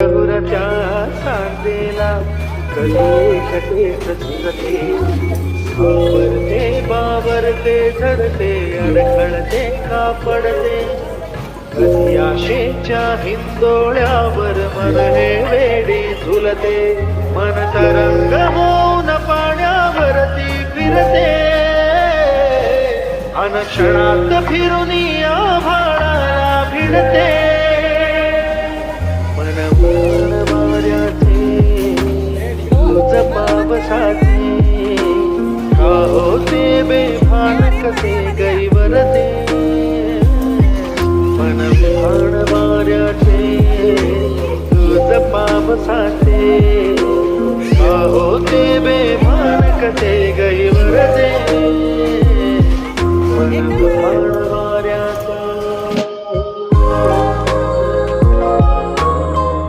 हुराच्या सांगेला कधी कटेच झुरते बावरते झडते अडखळते कापडते कधी आशेच्या हिंदोळ्यावर मन हे वेडी झुलते मन तरंग मौन पाण्यावरती फिरते अनक्षणात फिरून आभाळाला भिडते मन वाऱ्याचे तुझ पावसाचे का होते बेभान कसे गैवरते मन वाऱ्याचे तुझ पावसाचे का होते बेभान कसे गैवरते मन